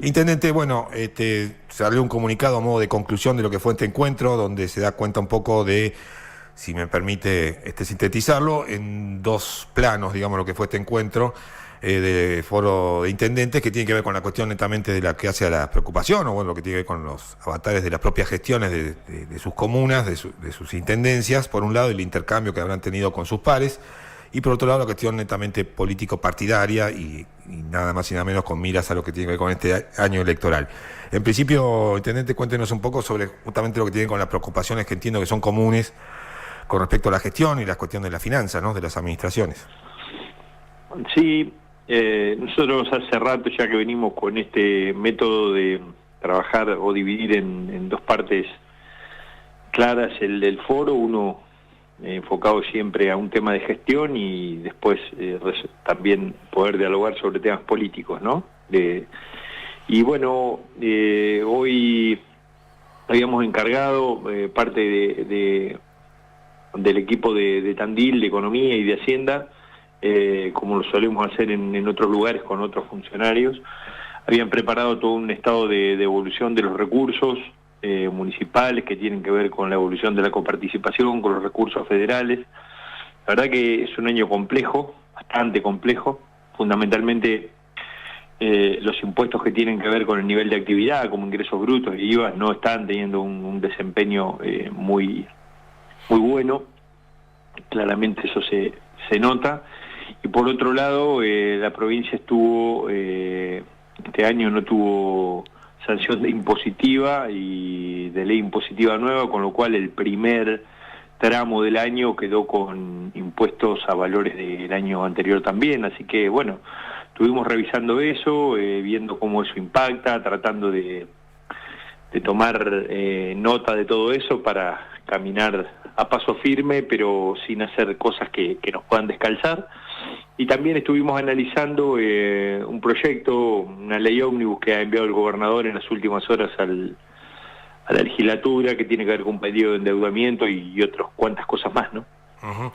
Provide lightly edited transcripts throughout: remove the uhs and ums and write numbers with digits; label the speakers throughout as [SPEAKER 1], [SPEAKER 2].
[SPEAKER 1] Intendente, bueno, salió un comunicado a modo de conclusión de lo que fue este encuentro, donde se da cuenta un poco de, si me permite sintetizarlo, en dos planos, digamos, lo que fue este encuentro de foro de intendentes, que tiene que ver con la cuestión netamente de la que hace a la preocupación, o bueno, lo que tiene que ver con los avatares de las propias gestiones de sus comunas, de sus intendencias, por un lado, el intercambio que habrán tenido con sus pares, y por otro lado la cuestión netamente político-partidaria y nada más y nada menos con miras a lo que tiene que ver con este año electoral. En principio, intendente, cuéntenos un poco sobre justamente lo que tiene con las preocupaciones que entiendo que son comunes con respecto a la gestión y la cuestión de la finanza, ¿no?, de las administraciones.
[SPEAKER 2] Sí, nosotros hace rato ya que venimos con este método de trabajar o dividir en dos partes claras el foro, uno enfocado siempre a un tema de gestión y después también poder dialogar sobre temas políticos, ¿no? Y bueno, hoy habíamos encargado parte del equipo de Tandil, de Economía y de Hacienda, como lo solemos hacer en otros lugares con otros funcionarios. Habían preparado todo un estado de evolución de los recursos municipales que tienen que ver con la evolución de la coparticipación, con los recursos federales. La verdad que es un año complejo, bastante complejo, fundamentalmente los impuestos que tienen que ver con el nivel de actividad, como ingresos brutos y IVA, no están teniendo un desempeño muy bueno, claramente eso se nota. Y por otro lado, la provincia estuvo, este año no tuvo sanción impositiva y de ley impositiva nueva, con lo cual el primer tramo del año quedó con impuestos a valores del año anterior también, así que bueno, estuvimos revisando eso, viendo cómo eso impacta, tratando de tomar nota de todo eso para caminar a paso firme, pero sin hacer cosas que nos puedan descalzar. Y también estuvimos analizando un proyecto, una ley ómnibus que ha enviado el gobernador en las últimas horas a la legislatura, que tiene que ver con un pedido de endeudamiento y otras cuantas cosas más, ¿no?
[SPEAKER 1] Uh-huh.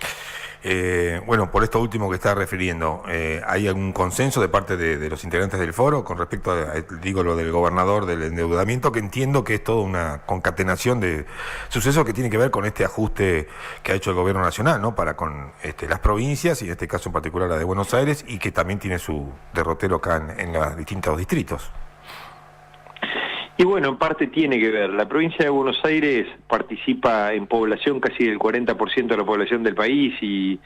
[SPEAKER 1] Bueno, por esto último que está refiriendo, ¿hay algún consenso de parte de los integrantes del foro con respecto a, digo, lo del gobernador del endeudamiento, que entiendo que es toda una concatenación de sucesos que tiene que ver con este ajuste que ha hecho el gobierno nacional, ¿no?, para con las provincias, y en este caso en particular la de Buenos Aires, y que también tiene su derrotero acá en los distintos distritos?
[SPEAKER 2] Y bueno, en parte tiene que ver. La provincia de Buenos Aires participa en población casi del 40% de la población del país y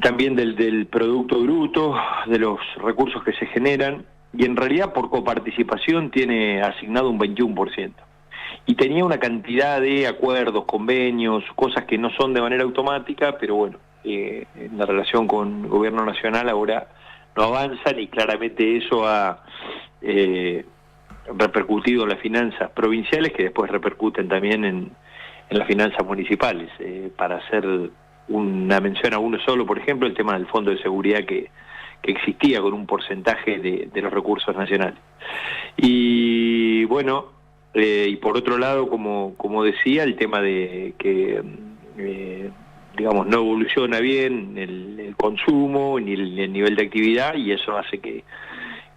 [SPEAKER 2] también del Producto Bruto, de los recursos que se generan, y en realidad por coparticipación tiene asignado un 21%. Y tenía una cantidad de acuerdos, convenios, cosas que no son de manera automática, pero bueno, en la relación con el gobierno nacional ahora no avanzan y claramente eso ha repercutido en las finanzas provinciales, que después repercuten también en las finanzas municipales. Para hacer una mención a uno solo, por ejemplo, el tema del Fondo de Seguridad que existía con un porcentaje de los recursos nacionales. Y bueno, y por otro lado, como decía, el tema de que digamos, no evoluciona bien el consumo ni el nivel de actividad, y eso hace que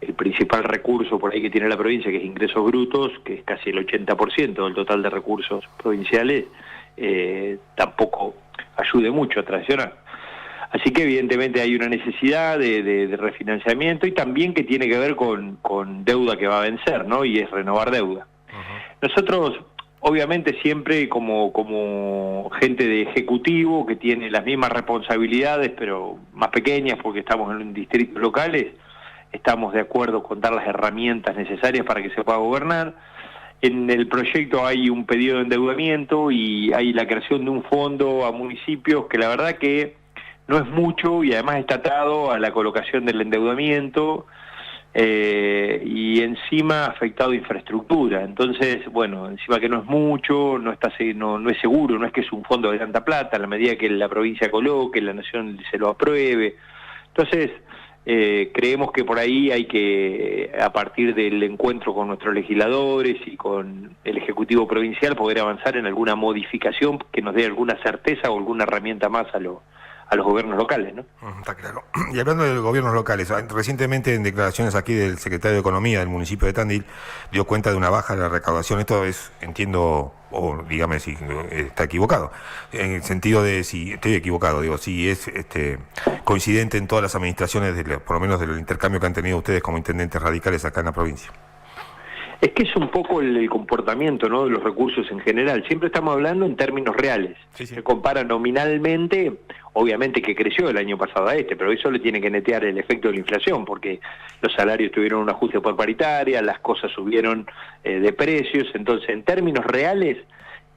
[SPEAKER 2] el principal recurso por ahí que tiene la provincia, que es ingresos brutos, que es casi el 80% del total de recursos provinciales, tampoco ayude mucho a traccionar. Así que evidentemente hay una necesidad de refinanciamiento, y también que tiene que ver con deuda que va a vencer, ¿no? Y es renovar deuda. Uh-huh. Nosotros, obviamente, siempre como gente de ejecutivo que tiene las mismas responsabilidades, pero más pequeñas porque estamos en distritos locales, estamos de acuerdo con dar las herramientas necesarias para que se pueda gobernar. En el proyecto hay un pedido de endeudamiento y hay la creación de un fondo a municipios que la verdad que no es mucho, y además está atado a la colocación del endeudamiento y encima afectado a infraestructura. Entonces, bueno, encima que no es mucho, no es seguro, no es que es un fondo de tanta plata, en la medida que la provincia coloque, la nación se lo apruebe. Entonces, creemos que por ahí hay que, a partir del encuentro con nuestros legisladores y con el Ejecutivo Provincial, poder avanzar en alguna modificación que nos dé alguna certeza o alguna herramienta más a los gobiernos locales, ¿no?
[SPEAKER 1] Está claro. Y hablando de los gobiernos locales, recientemente en declaraciones aquí del secretario de Economía del municipio de Tandil dio cuenta de una baja de la recaudación. Esto es, entiendo, o dígame si está equivocado, en el sentido de si estoy equivocado, digo, si es coincidente en todas las administraciones, por lo menos del intercambio que han tenido ustedes como intendentes radicales acá en la provincia.
[SPEAKER 2] Es que es un poco el comportamiento, ¿no?, de los recursos en general. Siempre estamos hablando en términos reales.
[SPEAKER 1] Sí.
[SPEAKER 2] Se compara nominalmente, obviamente que creció el año pasado a pero eso le tiene que netear el efecto de la inflación, porque los salarios tuvieron un ajuste por paritaria, las cosas subieron de precios, entonces en términos reales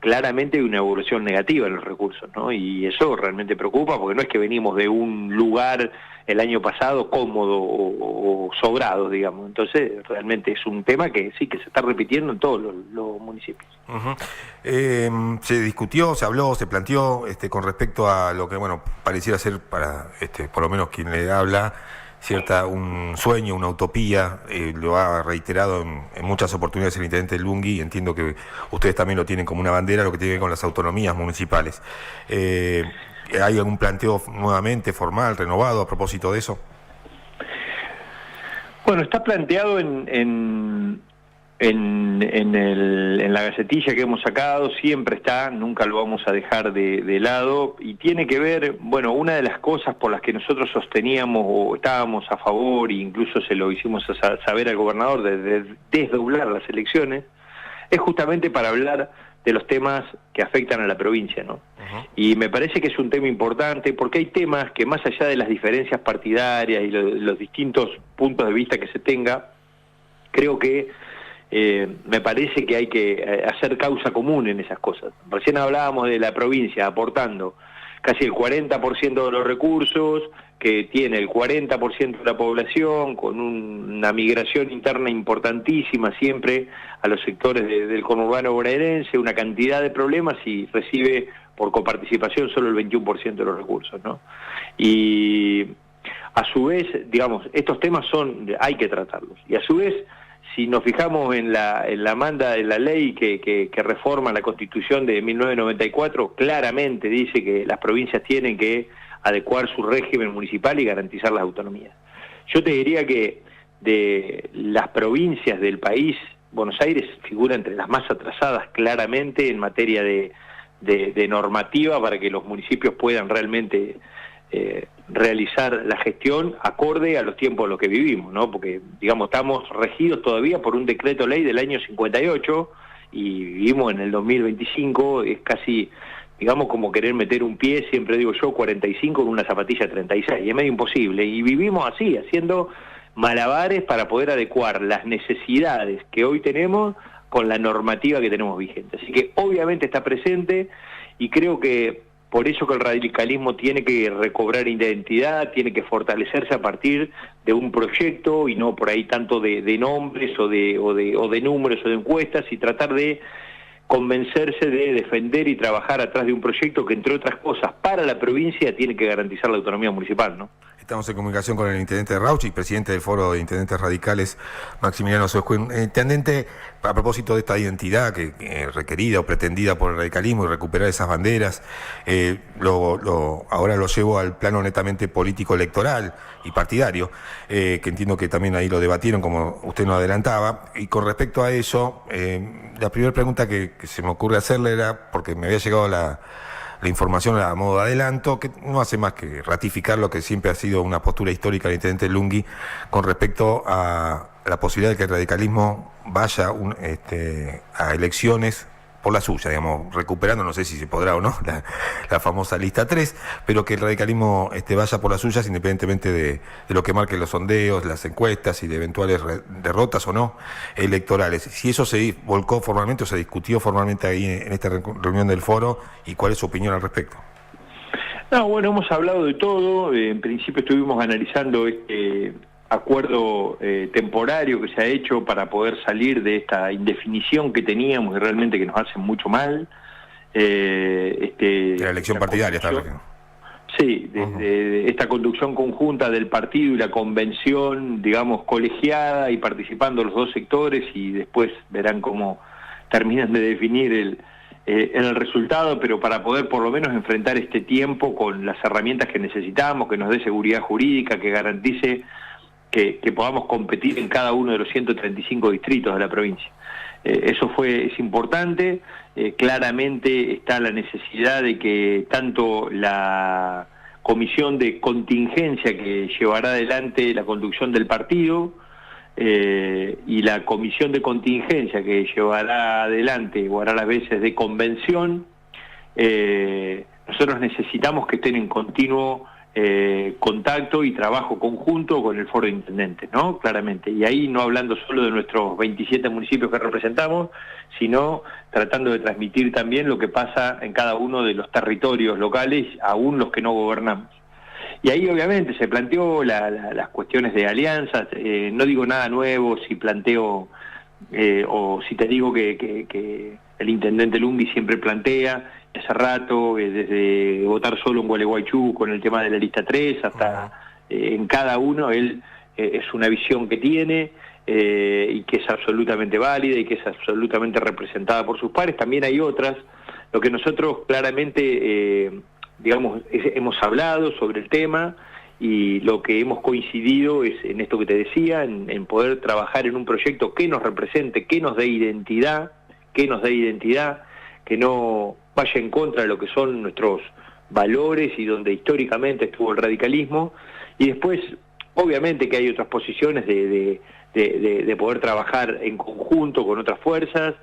[SPEAKER 2] claramente hay una evolución negativa en los recursos, ¿no? Y eso realmente preocupa, porque no es que venimos de un lugar el año pasado cómodo o sobrado, digamos. Entonces, realmente es un tema que sí, que se está repitiendo en todos los municipios.
[SPEAKER 1] Se discutió, se habló, se planteó con respecto a lo que, bueno, pareciera ser para, por lo menos quien le habla, un sueño, una utopía, lo ha reiterado en muchas oportunidades el intendente Lunghi, y entiendo que ustedes también lo tienen como una bandera, lo que tiene que ver con las autonomías municipales. ¿Hay algún planteo nuevamente formal, renovado a propósito de eso?
[SPEAKER 2] Bueno, está planteado en la gacetilla que hemos sacado, siempre está, nunca lo vamos a dejar de lado, y tiene que ver, bueno, una de las cosas por las que nosotros sosteníamos o estábamos a favor, e incluso se lo hicimos saber al gobernador, de desdoblar las elecciones, es justamente para hablar de los temas que afectan a la provincia, ¿no? Y me parece que es un tema importante, porque hay temas que más allá de las diferencias partidarias y los distintos puntos de vista que se tenga, creo que me parece que hay que hacer causa común en esas cosas. Recién hablábamos de la provincia aportando casi el 40% de los recursos, que tiene el 40% de la población, con una migración interna importantísima siempre a los sectores del conurbano bonaerense, una cantidad de problemas, y recibe por coparticipación solo el 21% de los recursos, ¿no? Y a su vez, digamos, estos temas hay que tratarlos, y a su vez, si nos fijamos en la manda de la ley que reforma la Constitución de 1994, claramente dice que las provincias tienen que adecuar su régimen municipal y garantizar las autonomías. Yo te diría que de las provincias del país, Buenos Aires figura entre las más atrasadas claramente en materia de normativa para que los municipios puedan realmente realizar la gestión acorde a los tiempos en los que vivimos, ¿no? Porque, digamos, estamos regidos todavía por un decreto ley del año 58 y vivimos en el 2025, es casi, digamos, como querer meter un pie, siempre digo yo, 45 en una zapatilla 36, y es medio imposible, y vivimos así, haciendo malabares para poder adecuar las necesidades que hoy tenemos con la normativa que tenemos vigente. Así que obviamente está presente, y creo que por eso que el radicalismo tiene que recobrar identidad, tiene que fortalecerse a partir de un proyecto y no por ahí tanto de nombres o de números o de encuestas, y tratar de convencerse de defender y trabajar atrás de un proyecto que, entre otras cosas, para la provincia tiene que garantizar la autonomía municipal, ¿no?
[SPEAKER 1] Estamos en comunicación con el intendente Rauch y presidente del Foro de Intendentes Radicales, Maximiliano Soscuén. Intendente, a propósito de esta identidad que requerida o pretendida por el radicalismo y recuperar esas banderas, ahora lo llevo al plano netamente político-electoral y partidario, que entiendo que también ahí lo debatieron, como usted nos adelantaba. Y con respecto a eso, la primera pregunta que se me ocurre hacerle era, porque me había llegado la información a modo de adelanto, que no hace más que ratificar lo que siempre ha sido una postura histórica del intendente Lunghi con respecto a la posibilidad de que el radicalismo vaya a elecciones por la suya, digamos, recuperando, no sé si se podrá o no, la famosa lista 3, pero que el radicalismo vaya por las suyas independientemente de lo que marquen los sondeos, las encuestas y de eventuales derrotas o no electorales. Si eso se volcó formalmente o se discutió formalmente ahí en esta reunión del foro, y cuál es su opinión al respecto.
[SPEAKER 2] No, bueno, hemos hablado de todo. En principio estuvimos analizando acuerdo temporario que se ha hecho para poder salir de esta indefinición que teníamos y realmente que nos hace mucho mal.
[SPEAKER 1] La elección partidaria está bien.
[SPEAKER 2] Sí, desde esta conducción conjunta del partido y la convención, digamos, colegiada y participando los dos sectores, y después verán cómo terminan de definir en el resultado, pero para poder por lo menos enfrentar este tiempo con las herramientas que necesitamos, que nos dé seguridad jurídica, que garantice que podamos competir en cada uno de los 135 distritos de la provincia. Eso es importante. Claramente está la necesidad de que tanto la comisión de contingencia que llevará adelante la conducción del partido y la comisión de contingencia que llevará adelante o hará las veces de convención, nosotros necesitamos que estén en continuo contacto y trabajo conjunto con el foro de intendentes, ¿no? Claramente. Y ahí no hablando solo de nuestros 27 municipios que representamos, sino tratando de transmitir también lo que pasa en cada uno de los territorios locales, aún los que no gobernamos. Y ahí obviamente se planteó las cuestiones de alianzas. No digo nada nuevo si planteo o si te digo que el intendente Lungui siempre plantea hace rato, desde votar solo en Gualeguaychú con el tema de la lista 3 hasta en cada uno, él es una visión que tiene y que es absolutamente válida y que es absolutamente representada por sus pares. También hay otras. Lo que nosotros claramente hemos hablado sobre el tema y lo que hemos coincidido es en esto que te decía, en poder trabajar en un proyecto que nos represente, que nos dé identidad, que no vaya en contra de lo que son nuestros valores y donde históricamente estuvo el radicalismo. Y después, obviamente que hay otras posiciones de poder trabajar en conjunto con otras fuerzas,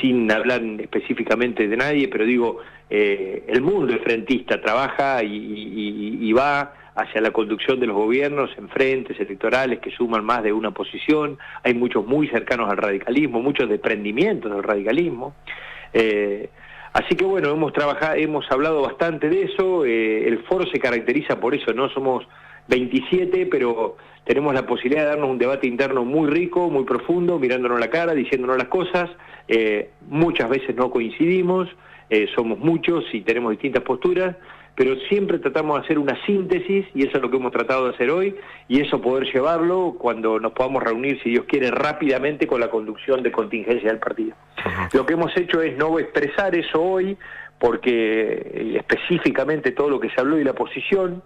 [SPEAKER 2] sin hablar específicamente de nadie, pero digo, el mundo frentista trabaja y va hacia la conducción de los gobiernos en frentes electorales que suman más de una posición. Hay muchos muy cercanos al radicalismo, muchos desprendimientos del radicalismo. Así que bueno, hemos hablado bastante de eso. El foro se caracteriza por eso, ¿no? Somos 27, pero tenemos la posibilidad de darnos un debate interno muy rico, muy profundo, mirándonos la cara, diciéndonos las cosas. Muchas veces no coincidimos, somos muchos y tenemos distintas posturas, pero siempre tratamos de hacer una síntesis, y eso es lo que hemos tratado de hacer hoy, y eso poder llevarlo cuando nos podamos reunir, si Dios quiere, rápidamente con la conducción de contingencia del partido. Lo que hemos hecho es no expresar eso hoy, porque específicamente todo lo que se habló y la posición,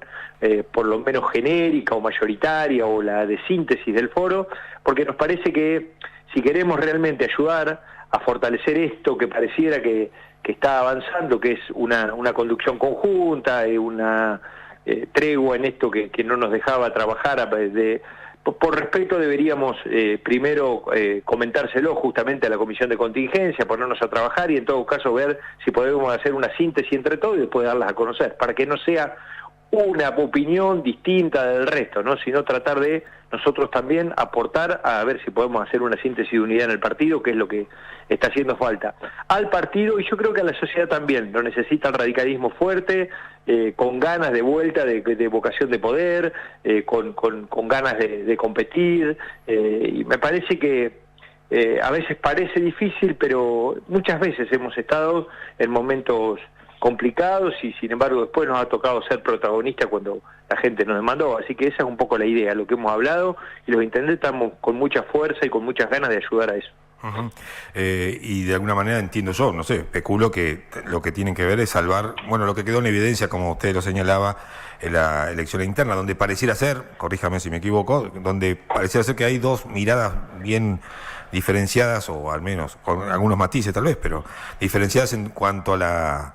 [SPEAKER 2] por lo menos genérica o mayoritaria, o la de síntesis del foro, porque nos parece que si queremos realmente ayudar a fortalecer esto que pareciera que está avanzando, que es una conducción conjunta, una tregua en esto que no nos dejaba trabajar, por respeto deberíamos primero comentárselo justamente a la comisión de contingencia, ponernos a trabajar y en todo caso ver si podemos hacer una síntesis entre todos y después darlas a conocer, para que no sea una opinión distinta del resto, ¿no? Sino tratar de nosotros también aportar a ver si podemos hacer una síntesis de unidad en el partido, que es lo que está haciendo falta al partido, y yo creo que a la sociedad también. Lo necesita el radicalismo fuerte, con ganas de vuelta, de vocación de poder, con ganas de competir, y me parece que a veces parece difícil, pero muchas veces hemos estado en momentos complicados y sin embargo después nos ha tocado ser protagonistas cuando la gente nos demandó, así que esa es un poco la idea, lo que hemos hablado, y los intendentes estamos con mucha fuerza y con muchas ganas de ayudar a eso.
[SPEAKER 1] Y de alguna manera entiendo yo, no sé, especulo que lo que tienen que ver es salvar, bueno, lo que quedó en evidencia, como usted lo señalaba, en la elección interna, donde pareciera ser, corríjame si me equivoco, donde pareciera ser que hay dos miradas bien diferenciadas, o al menos con algunos matices tal vez, pero diferenciadas en cuanto a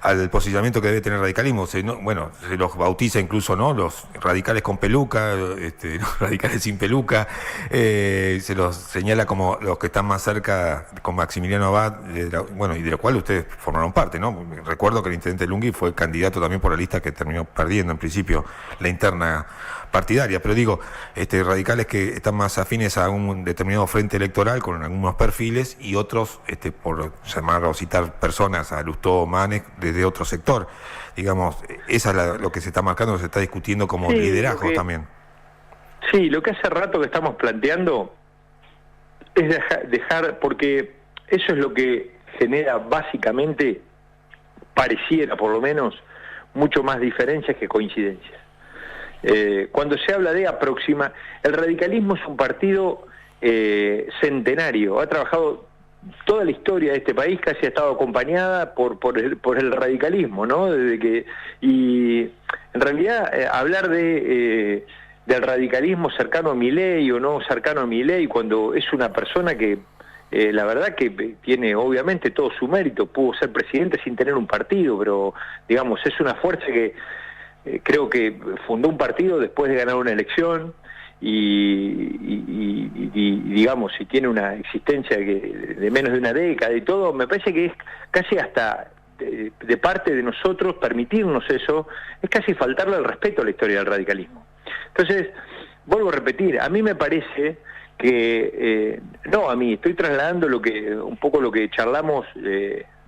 [SPEAKER 1] al posicionamiento que debe tener el radicalismo. Se los bautiza incluso, ¿no?, los radicales con peluca, los radicales sin peluca, se los señala como los que están más cerca con Maximiliano Abad, y de lo cual ustedes formaron parte, ¿no? Recuerdo que el intendente Lungui fue candidato también por la lista que terminó perdiendo en principio la interna partidaria, pero digo, radicales que están más afines a un determinado frente electoral con algunos perfiles, y otros, por llamar o citar personas, a Lustó, Manes, desde otro sector. Digamos, esa es lo que se está marcando, se está discutiendo como liderazgo también.
[SPEAKER 2] Sí, lo que hace rato que estamos planteando es dejar, porque eso es lo que genera básicamente, pareciera por lo menos, mucho más diferencias que coincidencias. Cuando se habla de el radicalismo es un partido centenario, ha trabajado toda la historia de este país casi ha estado acompañada por el radicalismo, ¿no? Y en realidad hablar del radicalismo cercano a Milei o no cercano a Milei, cuando es una persona que la verdad que tiene obviamente todo su mérito, pudo ser presidente sin tener un partido, pero digamos, es una fuerza que creo que fundó un partido después de ganar una elección, y digamos, si tiene una existencia de menos de una década y todo, me parece que es casi hasta de parte de nosotros permitirnos eso, es casi faltarle el respeto a la historia del radicalismo. Entonces, vuelvo a repetir, a mí me parece que, no a mí, estoy trasladando un poco lo que charlamos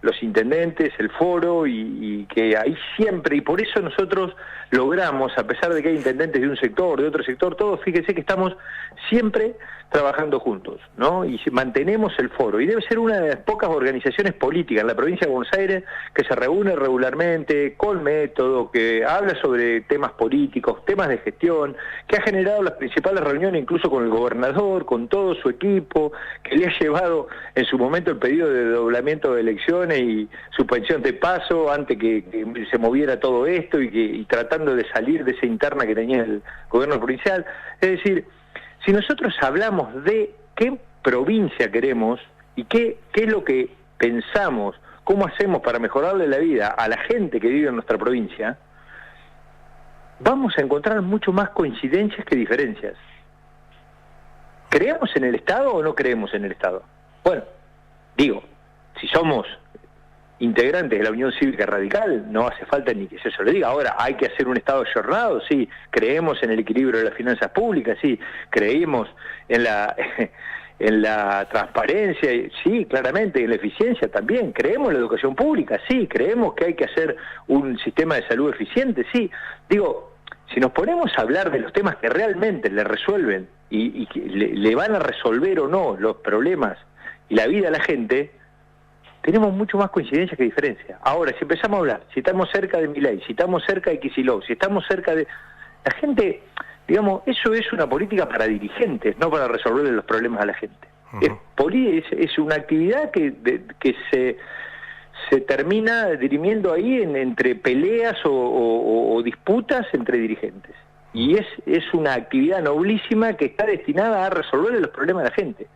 [SPEAKER 2] los intendentes, el foro, y que ahí siempre, y por eso nosotros logramos, a pesar de que hay intendentes de un sector, de otro sector, todos, fíjense que estamos siempre trabajando juntos, ¿no? Y mantenemos el foro, y debe ser una de las pocas organizaciones políticas en la provincia de Buenos Aires que se reúne regularmente, con método, que habla sobre temas políticos, temas de gestión, que ha generado las principales reuniones incluso con el gobernador, con todo su equipo, que le ha llevado en su momento el pedido de doblamiento de elecciones y suspensión de paso antes que se moviera todo esto, y tratando de salir de esa interna que tenía el gobierno provincial. Es decir, si nosotros hablamos de qué provincia queremos y qué es lo que pensamos, cómo hacemos para mejorarle la vida a la gente que vive en nuestra provincia, vamos a encontrar mucho más coincidencias que diferencias. ¿Creemos en el Estado o no creemos en el Estado? Bueno, digo, si somos integrantes de la Unión Cívica Radical, no hace falta ni que se lo diga. Ahora, ¿hay que hacer un Estado ayornado? Sí. ¿Creemos en el equilibrio de las finanzas públicas? Sí. ¿Creemos en la transparencia? Sí, claramente. ¿En la eficiencia? También. ¿Creemos en la educación pública? Sí. ¿Creemos que hay que hacer un sistema de salud eficiente? Sí. Digo, si nos ponemos a hablar de los temas que realmente le resuelven y que le van a resolver o no los problemas y la vida a la gente, tenemos mucho más coincidencias que diferencias. Ahora, si empezamos a hablar, si estamos cerca de Milei, si estamos cerca de Kicillof, si estamos cerca de... La gente, digamos, eso es una política para dirigentes, no para resolverle los problemas a la gente. Es una actividad que se termina dirimiendo ahí entre peleas o disputas entre dirigentes. Y es una actividad noblísima que está destinada a resolverle los problemas a la gente.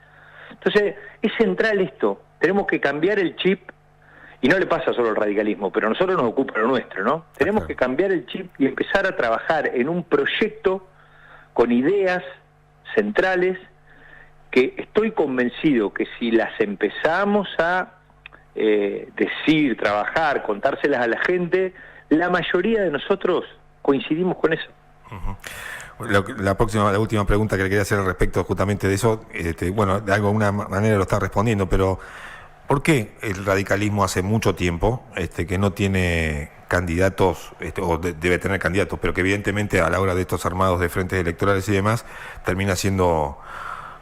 [SPEAKER 2] Entonces, es central esto. Tenemos que cambiar el chip, y no le pasa solo al radicalismo, pero a nosotros nos ocupa lo nuestro, ¿no? Tenemos que cambiar el chip y empezar a trabajar en un proyecto con ideas centrales que estoy convencido que si las empezamos a decir, trabajar, contárselas a la gente, la mayoría de nosotros coincidimos con eso.
[SPEAKER 1] La última pregunta que le quería hacer al respecto justamente de eso, bueno, de alguna manera lo está respondiendo, pero ¿por qué el radicalismo hace mucho tiempo que no tiene candidatos, o debe tener candidatos, pero que evidentemente a la hora de estos armados de frentes electorales y demás, termina siendo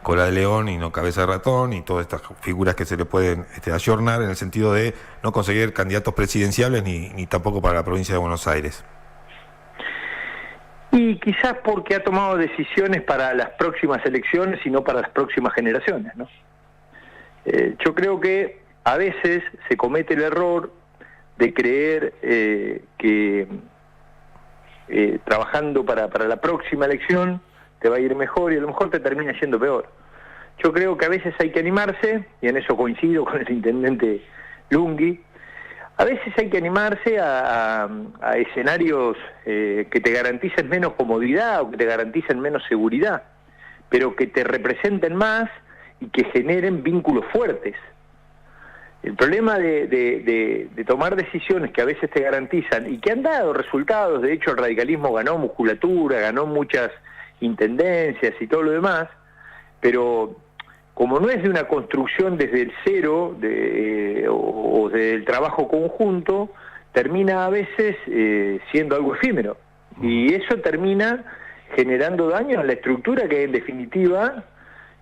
[SPEAKER 1] cola de león y no cabeza de ratón, y todas estas figuras que se le pueden ayornar en el sentido de no conseguir candidatos presidenciables ni tampoco para la provincia de Buenos Aires?
[SPEAKER 2] Y quizás porque ha tomado decisiones para las próximas elecciones y no para las próximas generaciones, ¿no? Yo creo que a veces se comete el error de creer que trabajando para la próxima elección te va a ir mejor, y a lo mejor te termina yendo peor. Yo creo que a veces hay que animarse, y en eso coincido con el intendente Lunghi. A veces hay que animarse a escenarios que te garanticen menos comodidad o que te garanticen menos seguridad, pero que te representen más y que generen vínculos fuertes. El problema de tomar decisiones que a veces te garantizan y que han dado resultados, de hecho el radicalismo ganó musculatura, ganó muchas intendencias y todo lo demás, pero como no es de una construcción desde el cero o del trabajo conjunto, termina a veces siendo algo efímero. Y eso termina generando daño a la estructura que en definitiva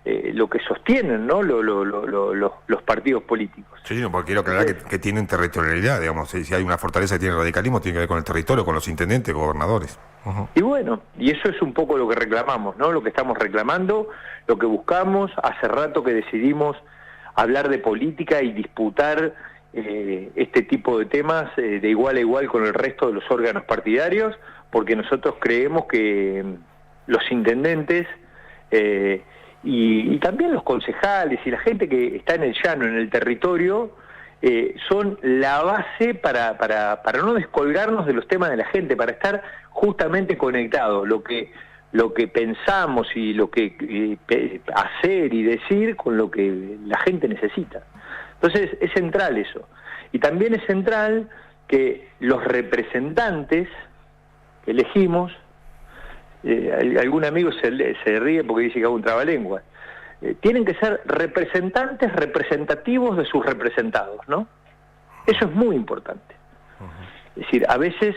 [SPEAKER 2] lo que sostienen, ¿no? los partidos políticos.
[SPEAKER 1] Sí, no, porque quiero aclarar que tienen territorialidad, digamos. Si hay una fortaleza que tiene el radicalismo, tiene que ver con el territorio, con los intendentes, gobernadores.
[SPEAKER 2] Y bueno, y eso es un poco lo que reclamamos, ¿no? Lo que estamos reclamando, lo que buscamos. Hace rato que decidimos hablar de política y disputar este tipo de temas de igual a igual con el resto de los órganos partidarios, porque nosotros creemos que los intendentes y también los concejales y la gente que está en el llano, en el territorio, son la base para no descolgarnos de los temas de la gente, para estar justamente conectados, lo que pensamos y lo que hacer y decir con lo que la gente necesita. Entonces es central eso. Y también es central que los representantes que elegimos, algún amigo se ríe porque dice que hago un trabalengua, tienen que ser representantes representativos de sus representados, ¿no? Eso es muy importante. Es decir, a veces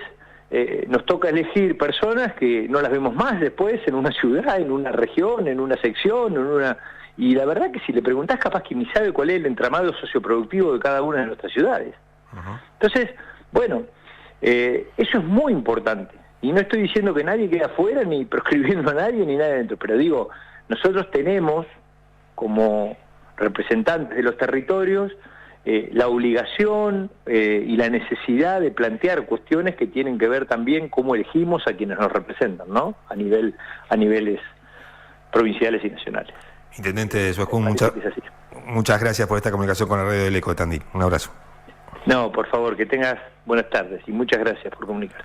[SPEAKER 2] nos toca elegir personas que no las vemos más después en una ciudad, en una región, en una sección, y la verdad que si le preguntás capaz que ni sabe cuál es el entramado socioproductivo de cada una de nuestras ciudades. Entonces, bueno, eso es muy importante. Y no estoy diciendo que nadie quede afuera, ni proscribiendo a nadie, ni nada adentro, pero digo, nosotros tenemos, como representantes de los territorios, la obligación y la necesidad de plantear cuestiones que tienen que ver también cómo elegimos a quienes nos representan, ¿no? A niveles provinciales y nacionales.
[SPEAKER 1] Intendente Suascún, muchas gracias por esta comunicación con la radio del Eco de Tandil. Un abrazo.
[SPEAKER 2] No, por favor, que tengas buenas tardes y muchas gracias por comunicar.